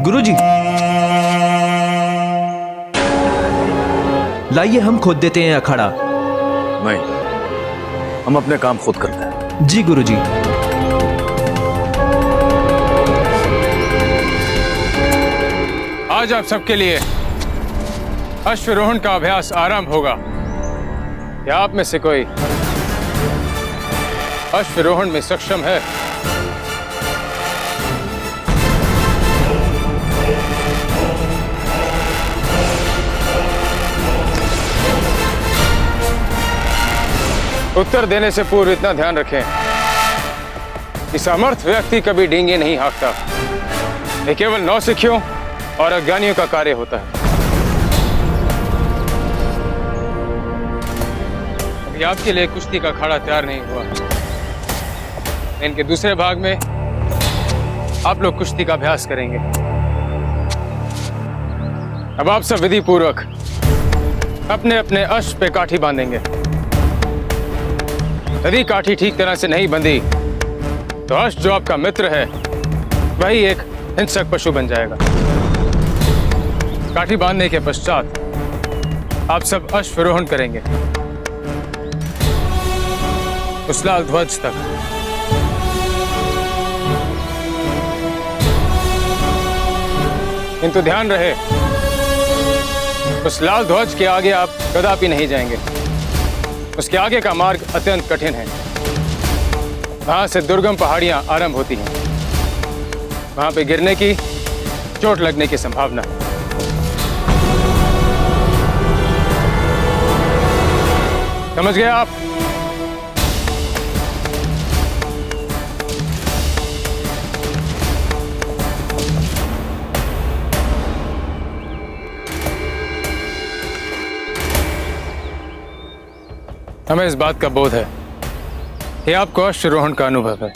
गुरुजी, लाइए हम खोद देते हैं अखाड़ा। नहीं, हम अपने काम खुद करते हैं। जी गुरुजी। आज आप सबके लिए अश्वरोहण का अभ्यास आरंभ होगा। क्या आप में से कोई अश्वरोहण में सक्षम है? उत्तर देने से पूर्व इतना ध्यान रखें कि समर्थ व्यक्ति कभी डींगे नहीं हाँकता। ये केवल नौसिखियों और अज्ञानियों का कार्य होता है। अभी आपके लिए कुश्ती का अखाड़ा तैयार नहीं हुआ। इनके दूसरे भाग में आप लोग कुश्ती का अभ्यास करेंगे। अब आप सब विधि पूर्वक अपने अपने अश्व पे काठी बांधेंगे। यदि काठी ठीक तरह से नहीं बंधी तो अश्व जो आपका मित्र है वही एक हिंसक पशु बन जाएगा। काठी बांधने के पश्चात आप सब अश्वरोहण करेंगे उस लाल ध्वज तक। किंतु ध्यान रहे, उस लाल ध्वज के आगे आप कदापि नहीं जाएंगे। उसके आगे का मार्ग अत्यंत कठिन है। वहां से दुर्गम पहाड़ियां आरंभ होती हैं। वहां पे गिरने की, चोट लगने की संभावना है। समझ गए आप? हमें इस बात का बोध है कि आपको अश्वरोहण का अनुभव है।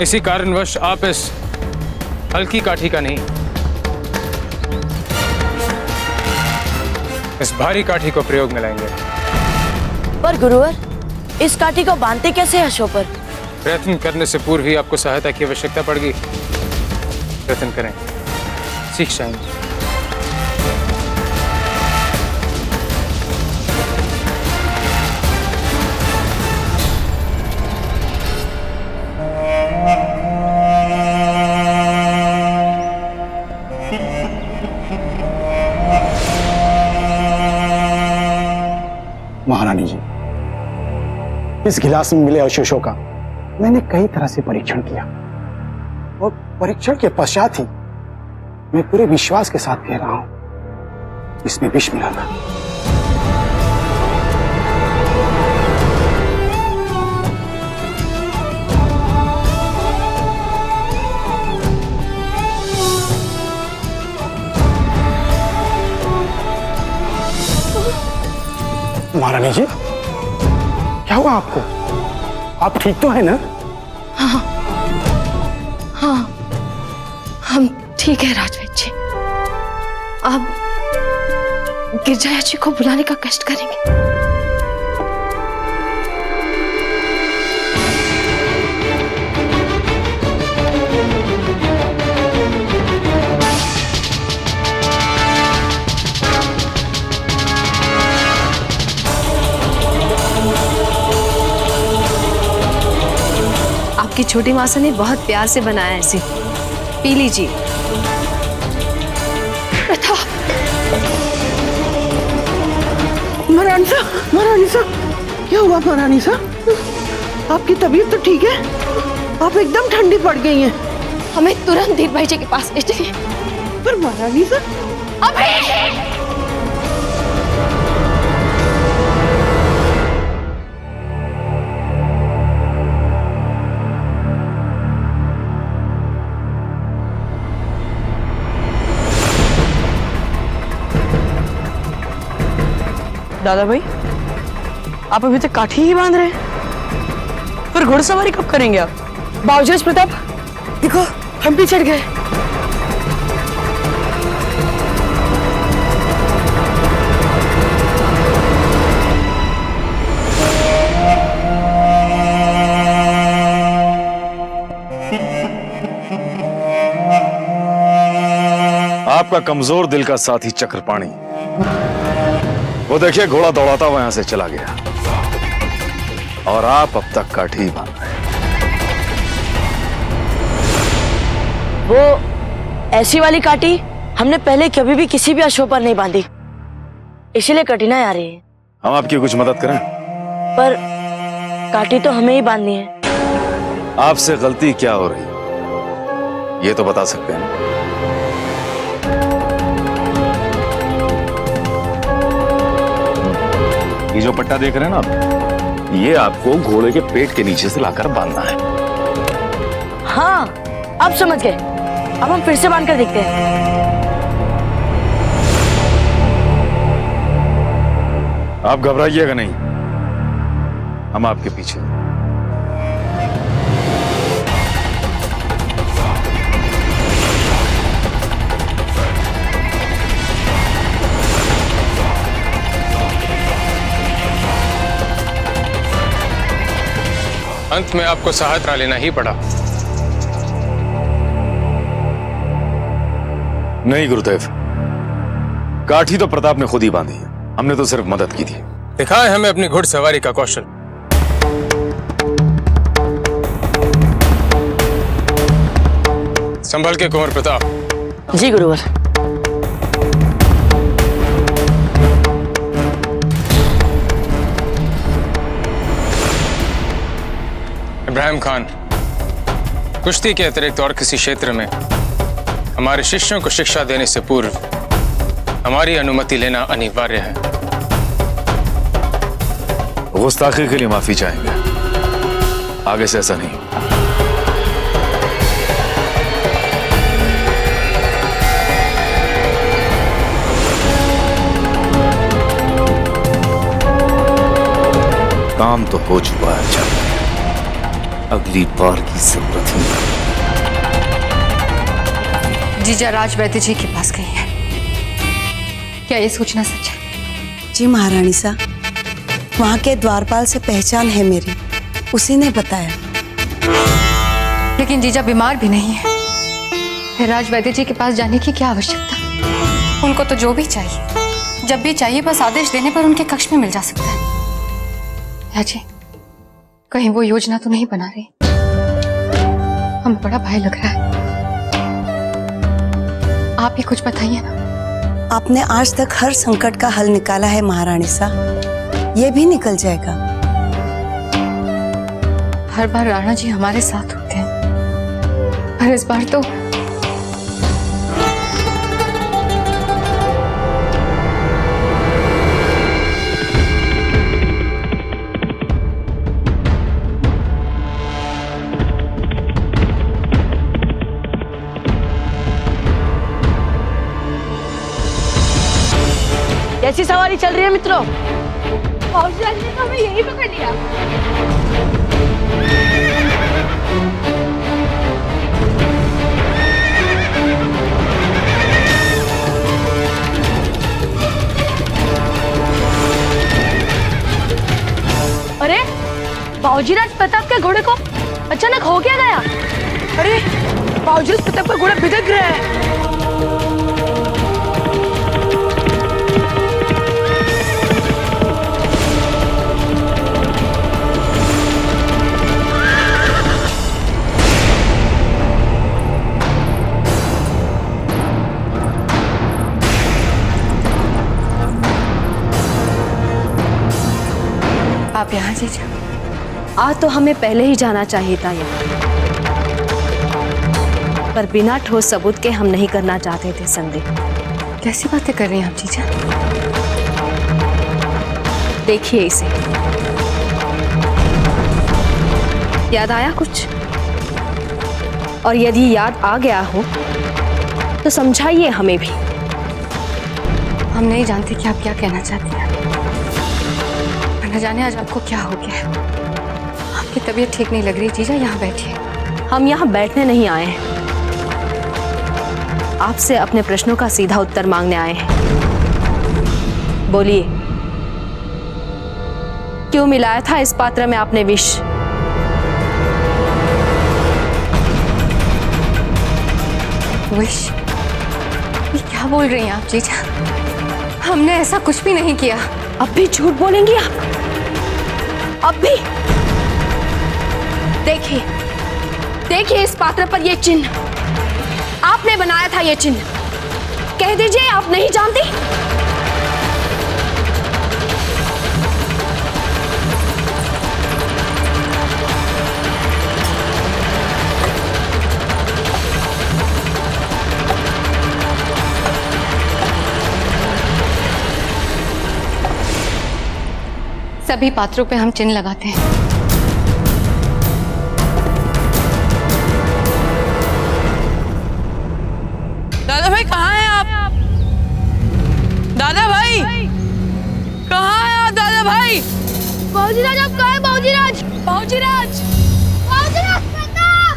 इसी कारणवश आप इस हल्की काठी का नहीं, इस भारी काठी को प्रयोग में लाएंगे। पर गुरुवर, इस काठी को बांधते कैसे अश्व पर? प्रयत्न करने से पूर्व ही आपको सहायता की आवश्यकता पड़ेगी। प्रयत्न करें, सीख जाएंगे। महारानी जी, इस गिलास में मिले अवशेषों का मैंने कई तरह से परीक्षण किया और परीक्षण के पश्चात ही मैं पूरे विश्वास के साथ कह रहा हूं, इसमें विष मिला था। महारानी जी, क्या हुआ आपको? आप ठीक तो है ना? हाँ, हाँ, हम ठीक है राजवैद्य जी। आप गिरजाया जी को बुलाने का कष्ट करेंगे। आपकी छोटी मासा ने बहुत प्यार से बनाया है इसे, पी लीजिए। महारानी सा, क्या हुआ महारानी सा? आपकी तबीयत तो ठीक है? आप एकदम ठंडी पड़ गई हैं। हमें तुरंत धीर भाई जी के पास ले चलिए। पर महारानी सा, अभी दादा भाई, आप अभी तक काठी ही बांध रहे हैं, फिर घुड़सवारी कब करेंगे आप? बावजूद प्रताप, देखो हम भी चढ़ गए। आपका कमजोर दिल का साथी चक्रपाणी, वो देखिए घोड़ा दौड़ाता हुआ यहां से चला गया और आप अब तक काठी ही बांध रहे हैं। वो ऐसी वाली काटी हमने पहले कभी भी किसी भी अश्व पर नहीं बांधी, इसीलिए कठिनाई आ रही है। हम आपकी कुछ मदद करें? पर काटी तो हमें ही बांधनी है। आपसे गलती क्या हो रही है ये तो बता सकते हैं ना? ये जो पट्टा देख रहे हैं ना आप, ये आपको घोड़े के पेट के नीचे से लाकर बांधना है। हाँ, अब समझ गए। अब हम फिर से बांध कर देखते हैं। आप घबराइएगा नहीं, हम आपके पीछे हैं। अंत में आपको सहायता लेना ही पड़ा। नहीं गुरुदेव, काठी तो प्रताप ने खुद ही बांधी है, हमने तो सिर्फ मदद की थी। दिखाए हमें अपनी घुड़सवारी का कौशल। संभल के कुंवर प्रताप। जी गुरुवर। इब्राहिम खान, कुश्ती के अतिरिक्त और किसी क्षेत्र में हमारे शिष्यों को शिक्षा देने से पूर्व हमारी अनुमति लेना अनिवार्य है। गुस्ताखी के लिए माफी चाहेंगे, आगे से ऐसा नहीं। काम तो हो चुका है, चल अगली बार की जरूरत ही नहीं। जीजा राज वैद्य जी के पास गई है, क्या ये सोचना सच है? जी महारानी सा, वहाँ के द्वारपाल से पहचान है मेरी, उसी ने बताया। लेकिन जीजा बीमार भी नहीं है, फिर राज वैद्य जी के पास जाने की क्या आवश्यकता? उनको तो जो भी चाहिए, जब भी चाहिए, बस आदेश देने पर उनके कक्ष में मिल जा सकता है। जी, कहीं वो योजना तो नहीं बना रही? हमें बड़ा भय लग रहा है। आप ही कुछ बताइए ना। आपने आज तक हर संकट का हल निकाला है महारानी सा, ये भी निकल जाएगा। हर बार राणा जी हमारे साथ होते हैं, पर इस बार तो कैसी सवारी चल रही है मित्रों? ने तो हमें यही पकड़ लिया। अरे बाबूजीराज प्रताप के घोड़े को अचानक हो क्या गया? अरे बावजूद प्रताप का घोड़ा भिदक रहा है। आप यहाँ जीजा। आज तो हमें पहले ही जाना चाहिए था यहाँ, पर बिना ठोस सबूत के हम नहीं करना चाहते थे संदेह। कैसी बातें कर रही हैं आप जीजा? देखिए इसे, याद आया कुछ? और यदि याद आ गया हो तो समझाइए हमें भी। हम नहीं जानते कि आप क्या कहना चाहती हैं। न जाने आज आपको क्या हो गया है। आपकी तबीयत ठीक नहीं लग रही जीजा, यहाँ बैठिए। हम यहाँ बैठने नहीं आए हैं, आपसे अपने प्रश्नों का सीधा उत्तर मांगने आए हैं। बोलिए, क्यों मिलाया था इस पात्र में आपने विष? विष? ये क्या क्या बोल रही हैं आप जीजा? हमने ऐसा कुछ भी नहीं किया। अब भी झूठ बोलेंगी आप? अब भी? देखिए, देखिए इस पात्र पर ये चिन्ह आपने बनाया था। ये चिन्ह कह दीजिए आप नहीं जानती? सभी पात्रों पे हम चिन्ह लगाते हैं। दादा भाई कहाँ हैं आप? दादा भाई कहाँ हैं आप? दादा भाई, बाबूजी राज आप कहाँ हैं? बाबूजी राज, बाबूजी राज, बाबूजी राज प्रताप!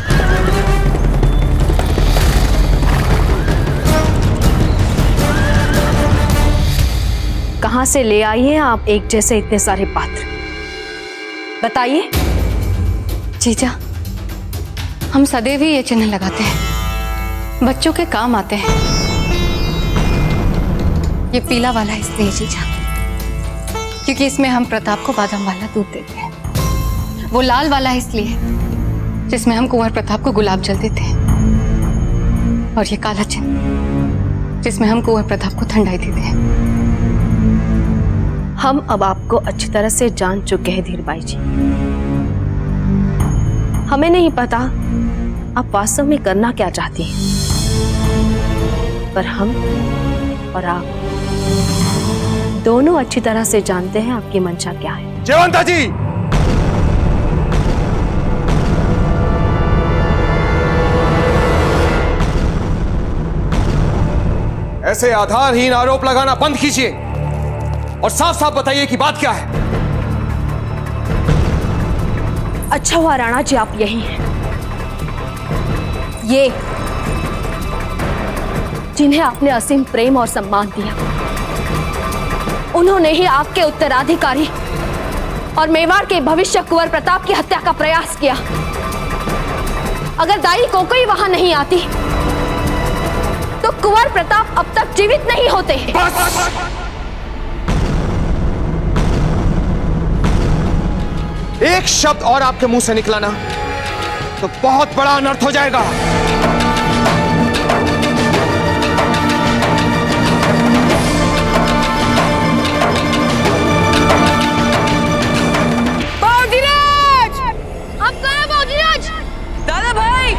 कहां से ले आई हैं आप एक जैसे इतने सारे पात्र? बताइए। जीजा, हम सदैव ही ये चिन्ह लगाते हैं, बच्चों के काम आते हैं। ये पीला वाला इसलिए जीजा क्योंकि इसमें हम प्रताप को बादाम वाला दूध देते हैं। वो लाल वाला इसलिए जिसमें हम कुंवर प्रताप को गुलाब जल देते हैं। और ये काला चिन्ह जिसमें हम कुंवर प्रताप को ठंडाई देते हैं। हम अब आपको अच्छी तरह से जान चुके हैं धीरबाई जी। हमें नहीं पता आप वास्तव में करना क्या चाहती हैं, पर हम और आप दोनों अच्छी तरह से जानते हैं आपकी मंशा क्या है। जयवंता जी, ऐसे आधारहीन आरोप लगाना बंद कीजिए और साफ साफ बताइए कि बात क्या है। अच्छा हुआ राणा जी आप यही हैं। ये जिन्हें आपने असीम प्रेम और सम्मान दिया, उन्होंने ही आपके उत्तराधिकारी और मेवाड़ के भविष्य कुंवर प्रताप की हत्या का प्रयास किया। अगर दाई कोई वहां नहीं आती तो कुंवर प्रताप अब तक जीवित नहीं होते। एक शब्द और आपके मुंह से निकला ना तो बहुत बड़ा अनर्थ हो जाएगा। बाबूजी राज, आप कहाँ हैं बाबूजी राज? दादा भाई,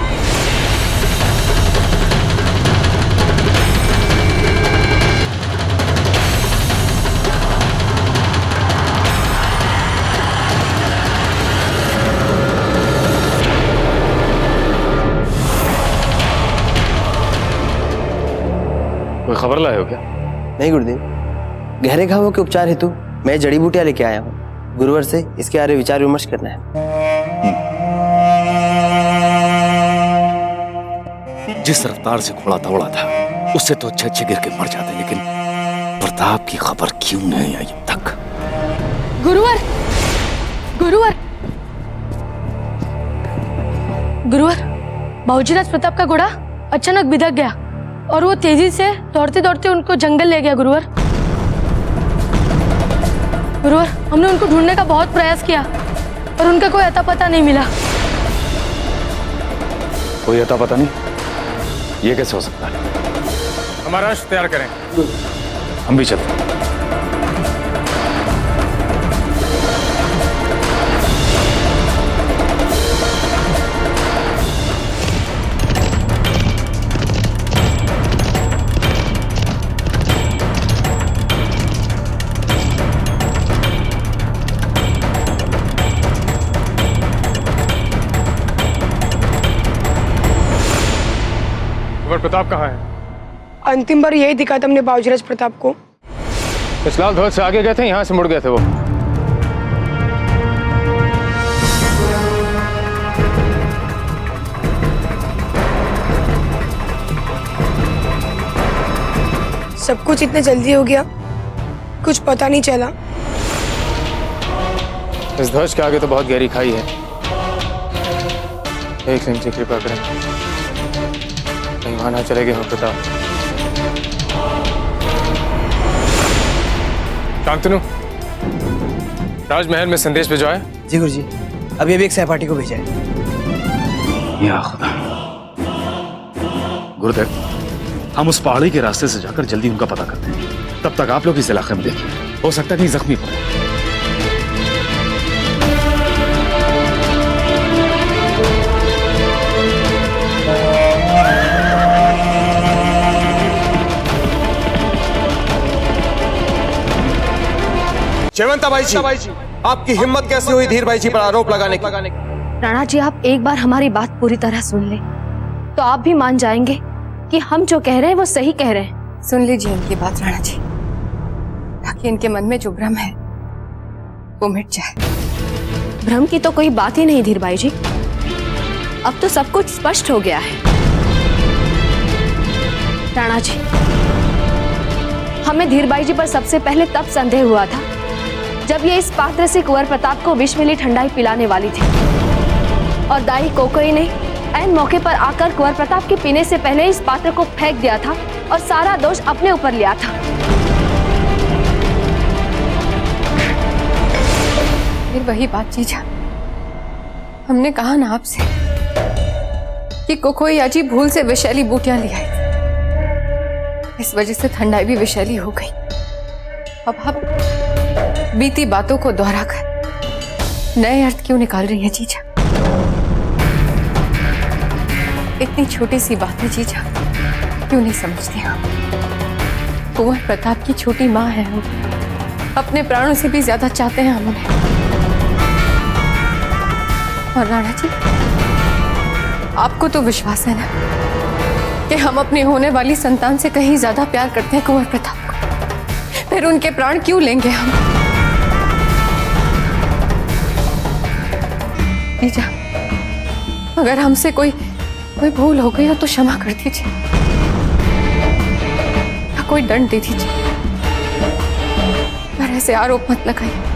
कोई खबर लाए हो क्या? नहीं गुरुदेव, गहरे घावों के उपचार हेतु मैं जड़ी बूटियां लेके आया हूँ। गुरुवर से इसके बारे में विचार विमर्श करना है। जिस रफ्तार से घोड़ा दौड़ा था उससे तो अच्छे गिर के मर जाते, लेकिन प्रताप की खबर क्यों नहीं आई अब तक? गुरुवर, गुरुवर, गुरुवर, बाबूजी राज प्रताप का घोड़ा अचानक बिदक गया और वो तेजी से दौड़ते दौड़ते उनको जंगल ले गया। गुरुवर, गुरुवर, हमने उनको ढूंढने का बहुत प्रयास किया और उनका कोई अता पता नहीं मिला। कोई अता पता नहीं? ये कैसे हो सकता है? हमारा अश्व तैयार करें। हम भी चलते हैं। कुंवर प्रताप कहाँ है? अंतिम बार यही दिखा था हमने बाबूजी राज प्रताप को। इस लाल ध्वज से आगे गए थे, यहाँ से मुड़ गए थे वो। सब कुछ इतने जल्दी हो गया, कुछ पता नहीं चला। इस ध्वज के आगे तो बहुत गहरी खाई है। एक दिन जी कृपा करें, कहीं वहां ना चले गए हो प्रताप। शांतनु, राजमहल में संदेश भिजवाया? जी गुरुजी, अभी अभी एक सहपाठी को भेजा है। या खुदा। गुरुदेव, हम उस पहाड़ी के रास्ते से जाकर जल्दी उनका पता करते हैं। तब तक आप लोग इस इलाके में देखिए, हो सकता है कहीं जख्मी पड़े। जयवंता भाई जी, आपकी हिम्मत कैसे हुई धीर भाई जी पर आरोप लगाने की? राणा जी, आप एक बार हमारी बात पूरी तरह सुन लें तो आप भी मान जाएंगे कि हम जो कह रहे हैं वो सही कह रहे हैं। सुन लीजिए इनकी बात राणा जी, ताकि इनके मन में जो भ्रम है वो मिट जाए। भ्रम की तो कोई बात ही नहीं धीर भाई जी, अब तो सब कुछ स्पष्ट हो गया है। राणा जी, हमें धीर भाई जी पर सबसे पहले तब संदेह हुआ था जब ये इस पात्र से कुंवर प्रताप को विष मिली ठंडाई पिलाने वाली थी, और दाई कोकोई ने ऐन मौके पर आकर कुंवर प्रताप के पीने से पहले इस पात्र को फेंक दिया था और सारा दोष अपने ऊपर लिया था। फिर वही बात जीजा, हमने कहा ना आपसे कि कोकोई अजी भूल से विषैली बूटियां ले आई, इस वजह से ठंडाई भी विषैली हो गई। अब आप बीती बातों को दोहरा कर नए अर्थ क्यों निकाल रही हैं जीजा? इतनी छोटी सी बात है जीजा, क्यों नहीं समझती आप? कुंवर प्रताप की छोटी माँ है हम, अपने प्राणों से भी ज्यादा चाहते हैं हम उन्हें। और राणा जी, आपको तो विश्वास है ना कि हम अपनी होने वाली संतान से कहीं ज्यादा प्यार करते हैं कुंवर प्रताप को, फिर उनके प्राण क्यों लेंगे हम? जीजा, अगर हमसे कोई भूल हो गई हो तो क्षमा कर दीजिए, या कोई दंड दे दीजिए, पर ऐसे आरोप मत लगाइए।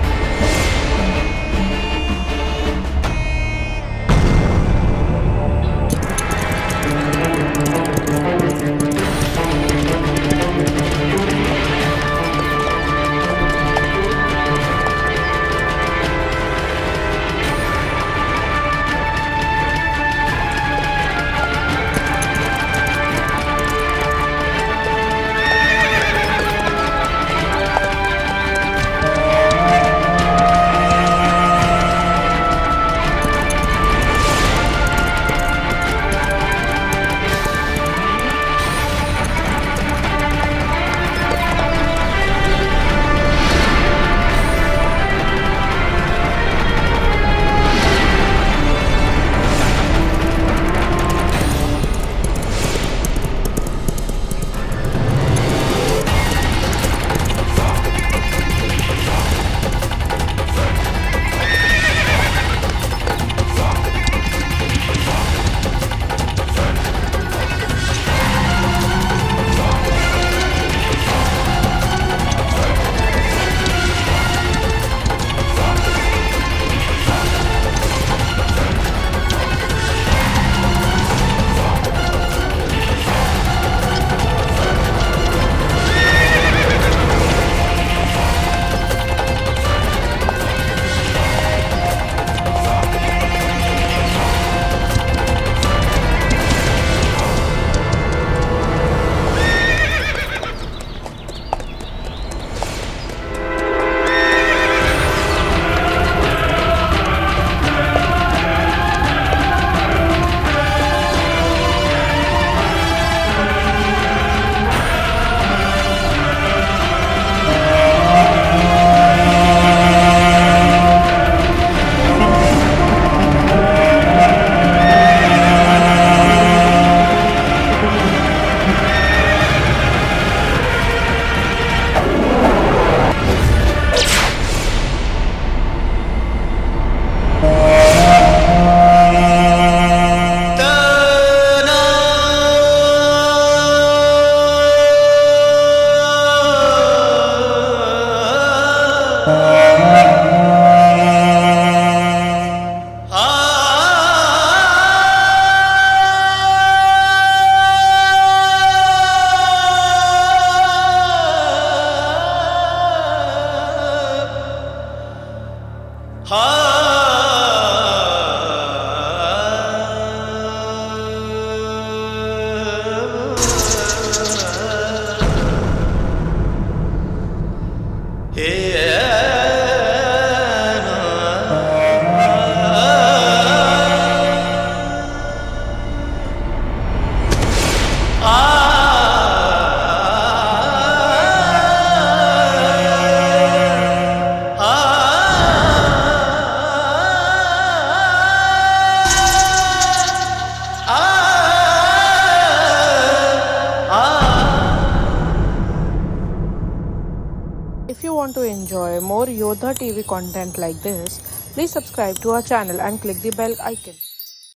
want to enjoy more Yodha TV content like this, please subscribe to our channel and click the bell icon.